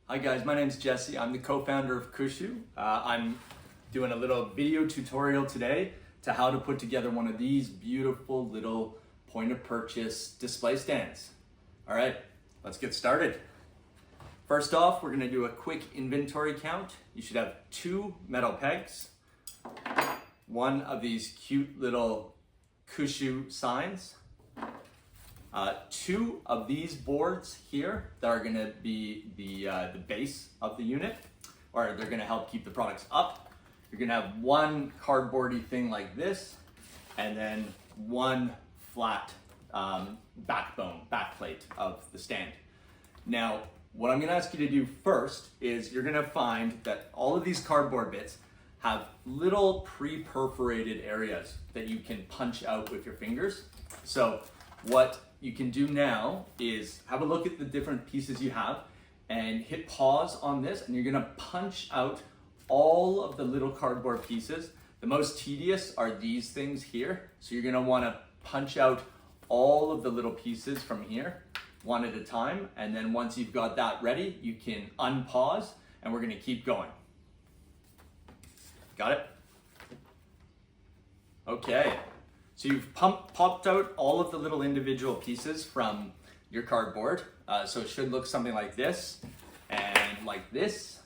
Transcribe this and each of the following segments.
Hi guys, my name's Jesse. I'm the co-founder of KOOSHOO. I'm doing a little video tutorial today to how to put together one of these beautiful little point of purchase display stands. All right, let's get started. First off, we're gonna do a quick inventory count. You should have 2 metal pegs, 1 of these cute little KOOSHOO signs, 2 of these boards here that are gonna be the base of the unit, or they're gonna help keep the products up. You're gonna have 1 cardboardy thing like this, and then 1 flat backplate of the stand. Now, what I'm gonna ask you to do first is you're gonna find that all of these cardboard bits have little pre-perforated areas that you can punch out with your fingers. So what you can do now is have a look at the different pieces you have and hit pause on this, and you're gonna punch out all of the little cardboard pieces. The most tedious are these things here. So you're gonna wanna punch out all of the little pieces from here, 1 at a time. And then once you've got that ready, you can unpause and we're gonna keep going. Got it? Okay. So you've popped out all of the little individual pieces from your cardboard. So it should look something like this and like this.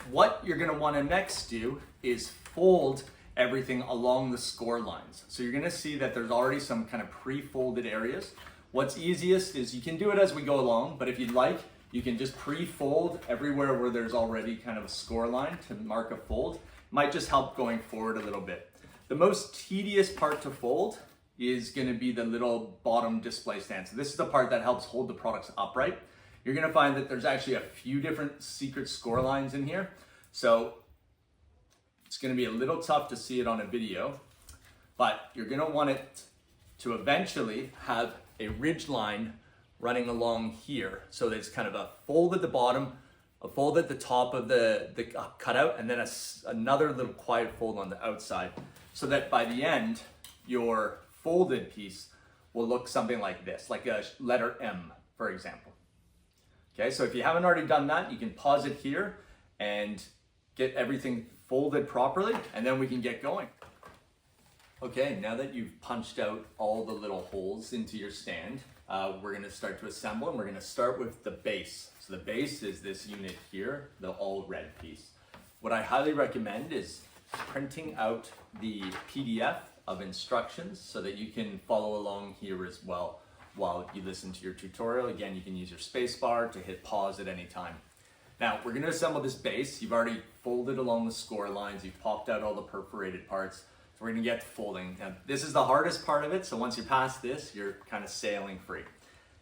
What you're gonna wanna next do is fold everything along the score lines. So you're gonna see that there's already some kind of pre-folded areas. What's easiest is you can do it as we go along, but if you'd like, you can just pre-fold everywhere where there's already kind of a score line to mark a fold. Might just help going forward a little bit. The most tedious part to fold is gonna be the little bottom display stand. So this is the part that helps hold the products upright. You're gonna find that there's actually a few different secret score lines in here. So it's gonna be a little tough to see it on a video, but you're gonna want it to eventually have a ridge line running along here. So that it's kind of a fold at the bottom, a fold at the top of the cutout, and then another little quiet fold on the outside. So that by the end, your folded piece will look something like this, like a letter M, for example. Okay, so if you haven't already done that, you can pause it here and get everything folded properly, and then we can get going. Okay, now that you've punched out all the little holes into your stand, we're gonna start to assemble, and we're gonna start with the base. So the base is this unit here, the all red piece. What I highly recommend is printing out the PDF of instructions so that you can follow along here as well while you listen to your tutorial. Again, you can use your space bar to hit pause at any time. Now, we're gonna assemble this base. You've already folded along the score lines. You've popped out all the perforated parts. So we're gonna get to folding. Now, this is the hardest part of it, so once you're past this, you're kind of sailing free.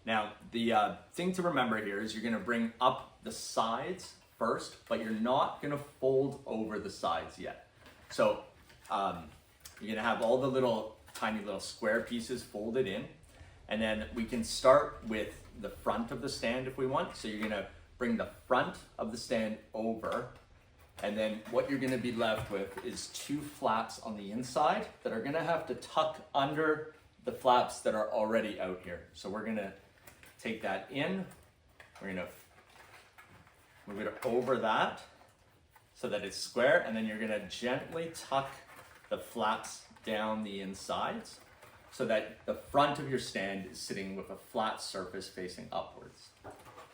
Now, the thing to remember here is you're gonna bring up the sides first, but you're not gonna fold over the sides yet. So you're gonna have all the little tiny little square pieces folded in, and then we can start with the front of the stand if we want. So you're gonna bring the front of the stand over, and then what you're gonna be left with is 2 flaps on the inside that are gonna have to tuck under the flaps that are already out here. So we're gonna take that in, we're gonna move it over that so that it's square, and then you're gonna gently tuck the flaps down the insides so that the front of your stand is sitting with a flat surface facing upwards.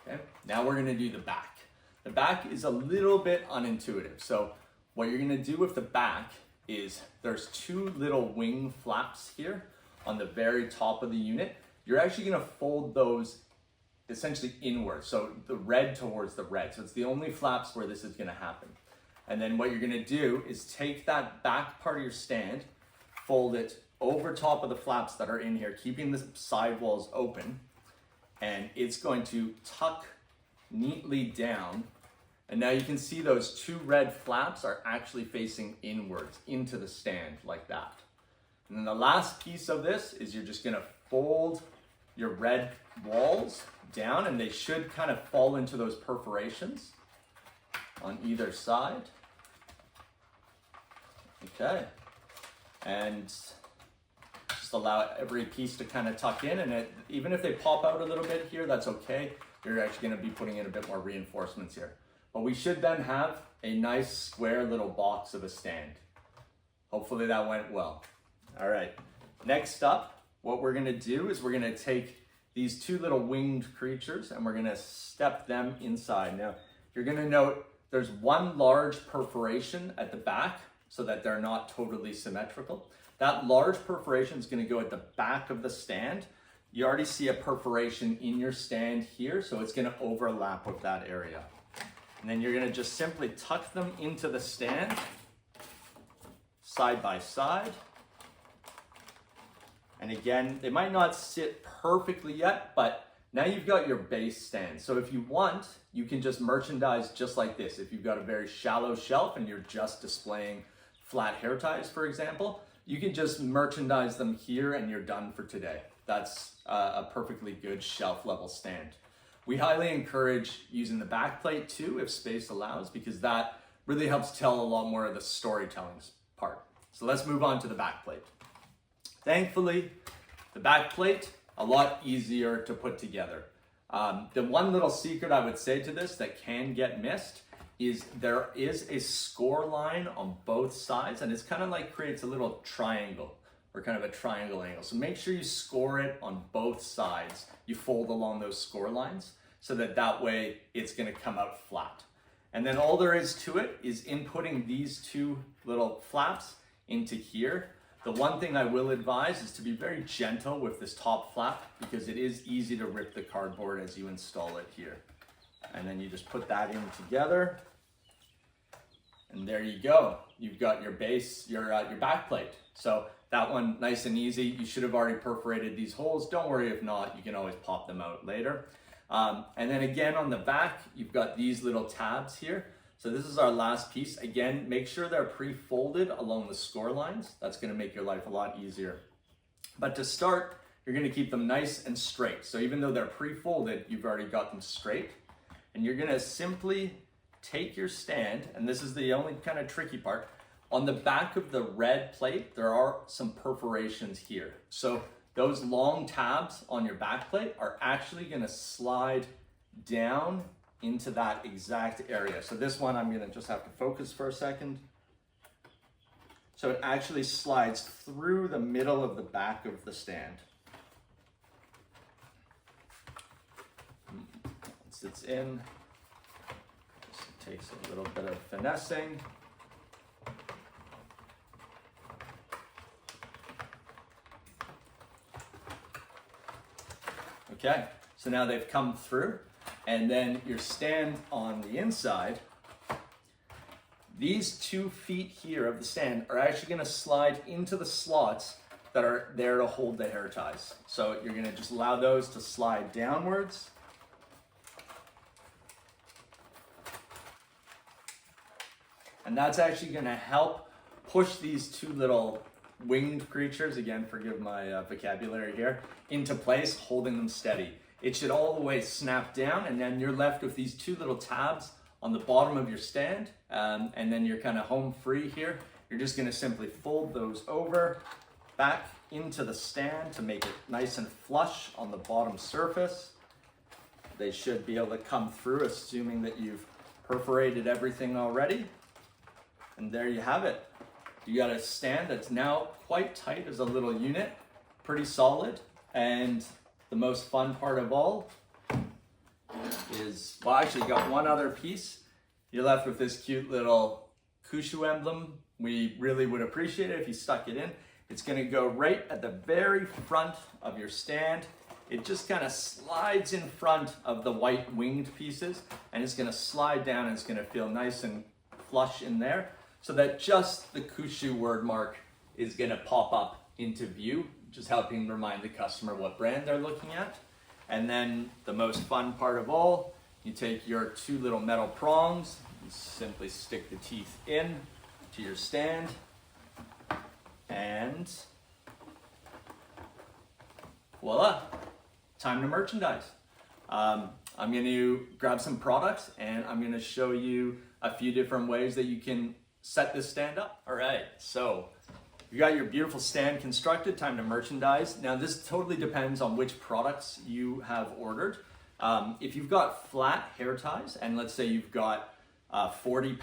Okay? Now we're gonna do the back. The back is a little bit unintuitive. So what you're gonna do with the back is there's 2 little wing flaps here on the very top of the unit. You're actually gonna fold those essentially inward, so the red towards the red. So it's the only flaps where this is gonna happen. And then what you're gonna do is take that back part of your stand, fold it over top of the flaps that are in here, keeping the side walls open, and it's going to tuck neatly down. And now you can see those 2 red flaps are actually facing inwards into the stand like that. And then the last piece of this is you're just gonna fold your red walls down, and they should kind of fall into those perforations on either side. Okay, and just allow every piece to kind of tuck in, and even if they pop out a little bit here, that's okay. you're actually gonna be putting in a bit more reinforcements here. But we should then have a nice square little box of a stand. Hopefully that went well. All right, next up, what we're gonna do is we're gonna take these two little winged creatures and we're gonna step them inside. Now, you're gonna note there's one large perforation at the back so that they're not totally symmetrical. That large perforation is gonna go at the back of the stand. You already see a perforation in your stand here, so it's gonna overlap with that area. And then you're gonna just simply tuck them into the stand, side by side. And again, they might not sit perfectly yet, but now you've got your base stand. So if you want, you can just merchandise just like this. If you've got a very shallow shelf and you're just displaying flat hair ties, for example, you can just merchandise them here and you're done for today. That's a perfectly good shelf level stand. We highly encourage using the back plate too, if space allows, because that really helps tell a lot more of the storytelling part. So let's move on to the back plate. Thankfully, the back plate, a lot easier to put together. The one little secret I would say to this that can get missed is there is a score line on both sides, and it's kind of like creates a little triangle or kind of a triangle angle. So make sure you score it on both sides. You fold along those score lines so that way it's gonna come out flat. And then all there is to it is inputting these two little flaps into here. The one thing I will advise is to be very gentle with this top flap because it is easy to rip the cardboard as you install it here. And then you just put that in together. And there you go. You've got your base, your back plate. So that one, nice and easy. You should have already perforated these holes. Don't worry if not, you can always pop them out later. And then again on the back, you've got these little tabs here. So this is our last piece. Again, make sure they're pre-folded along the score lines. That's gonna make your life a lot easier. But to start, you're gonna keep them nice and straight. So even though they're pre-folded, you've already got them straight. And you're gonna simply take your stand, and this is the only kind of tricky part. On the back of the red plate, there are some perforations here. So those long tabs on your back plate are actually gonna slide down into that exact area. So this one, I'm gonna just have to focus for a second. So it actually slides through the middle of the back of the stand. Once it's in, this takes a little bit of finessing. Okay, so now they've come through. And then your stand on the inside, these 2 feet here of the stand are actually gonna slide into the slots that are there to hold the hair ties. So you're gonna just allow those to slide downwards. And that's actually gonna help push these 2 little winged creatures, again, forgive my vocabulary here, into place, holding them steady. It should all the way snap down, and then you're left with these 2 little tabs on the bottom of your stand, and then you're kind of home free here. You're just gonna simply fold those over, back into the stand to make it nice and flush on the bottom surface. They should be able to come through, assuming that you've perforated everything already. And there you have it. You got a stand that's now quite tight as a little unit, pretty solid, and the most fun part of all is, well, actually got one other piece. You're left with this cute little KOOSHOO emblem. We really would appreciate it if you stuck it in. It's gonna go right at the very front of your stand. It just kind of slides in front of the white winged pieces, and it's gonna slide down and it's gonna feel nice and flush in there, so that just the KOOSHOO word mark is gonna pop up into view, just helping remind the customer what brand they're looking at. And then the most fun part of all, you take your 2 little metal prongs, and simply stick the teeth in to your stand, and voila, time to merchandise. I'm going to grab some products and I'm going to show you a few different ways that you can set this stand up. All right, so you got your beautiful stand constructed, time to merchandise. Now this totally depends on which products you have ordered. If you've got flat hair ties, and let's say you've got 40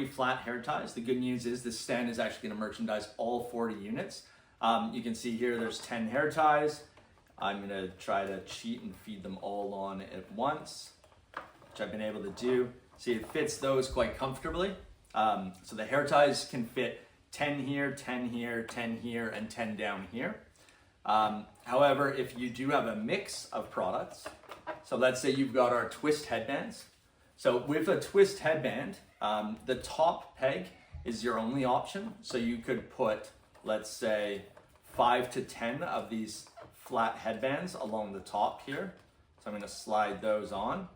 flat hair ties, the good news is this stand is actually going to merchandise all 40 units. You can see here there's 10 hair ties. I'm going to try to cheat and feed them all on at once, which I've been able to do. See, it fits those quite comfortably. So the hair ties can fit 10 here, 10 here, 10 here, and 10 down here. However, if you do have a mix of products, so let's say you've got our twist headbands. So with a twist headband, the top peg is your only option. So you could put, let's say, 5 to 10 of these flat headbands along the top here. So I'm going to slide those on.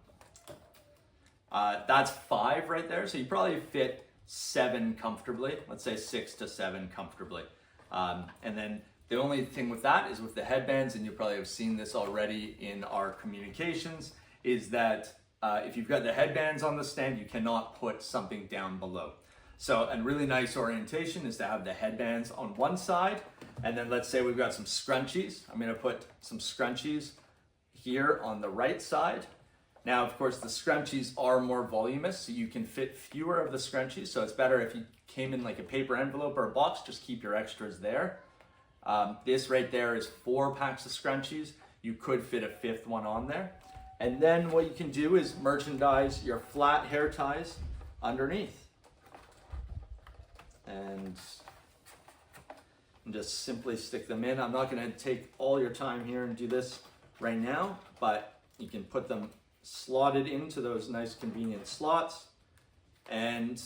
That's 5 right there. So you probably fit 7 comfortably. Let's say 6 to 7 comfortably. And then the only thing with that is with the headbands, and you probably have seen this already in our communications, is that if you've got the headbands on the stand, you cannot put something down below. So a really nice orientation is to have the headbands on one side, and then let's say we've got some scrunchies. I'm going to put some scrunchies here on the right side. Now, of course, the scrunchies are more voluminous, so you can fit fewer of the scrunchies. So it's better if you came in like a paper envelope or a box, just keep your extras there. This right there is 4 packs of scrunchies. You could fit a 5th one on there. And then what you can do is merchandise your flat hair ties underneath. And just simply stick them in. I'm not going to take all your time here and do this right now, but you can put them slotted into those nice convenient slots, and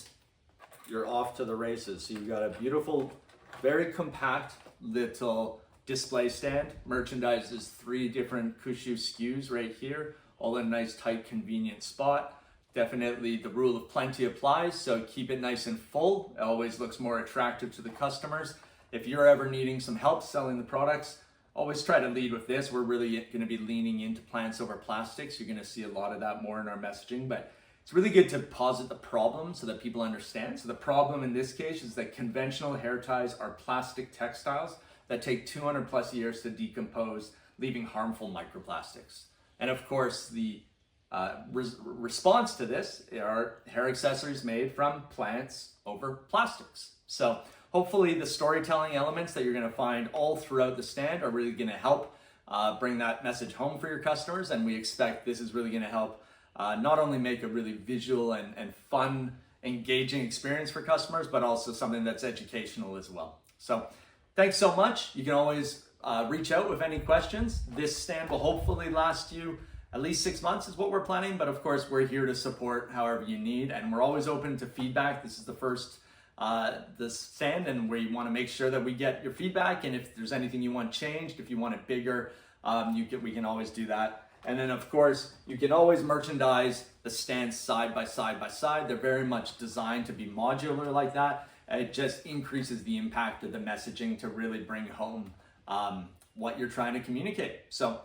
you're off to the races. So you've got a beautiful, very compact little display stand. Merchandises 3 different KOOSHOO SKUs right here, all in a nice tight convenient spot. Definitely the rule of plenty applies, so keep it nice and full. It always looks more attractive to the customers. If you're ever needing some help selling the products, always try to lead with this. We're really going to be leaning into plants over plastics. You're going to see a lot of that more in our messaging, but it's really good to posit the problem so that people understand. So the problem in this case is that conventional hair ties are plastic textiles that take 200 plus years to decompose, leaving harmful microplastics. And of course, the response to this are hair accessories made from plants over plastics. So hopefully the storytelling elements that you're going to find all throughout the stand are really going to help bring that message home for your customers. And we expect this is really going to help not only make a really visual and fun, engaging experience for customers, but also something that's educational as well. So thanks so much. You can always reach out with any questions. This stand will hopefully last you at least 6 months is what we're planning, but of course we're here to support however you need, and we're always open to feedback. This is the first this stand, and we want to make sure that we get your feedback, and if there's anything you want changed, if you want it bigger, we can always do that. And then of course you can always merchandise the stands side by side by side. They're very much designed to be modular like that. It just increases the impact of the messaging to really bring home what you're trying to communicate. So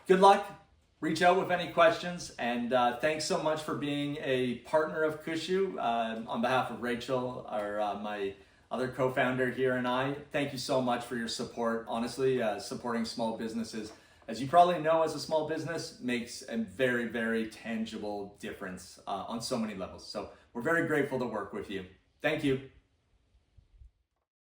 good luck. Reach out with any questions, and thanks so much for being a partner of KOOSHOO. On behalf of Rachel, my other co-founder here, and I, thank you so much for your support. Honestly, supporting small businesses, as you probably know, as a small business, makes a very, very tangible difference on so many levels. So we're very grateful to work with you. Thank you.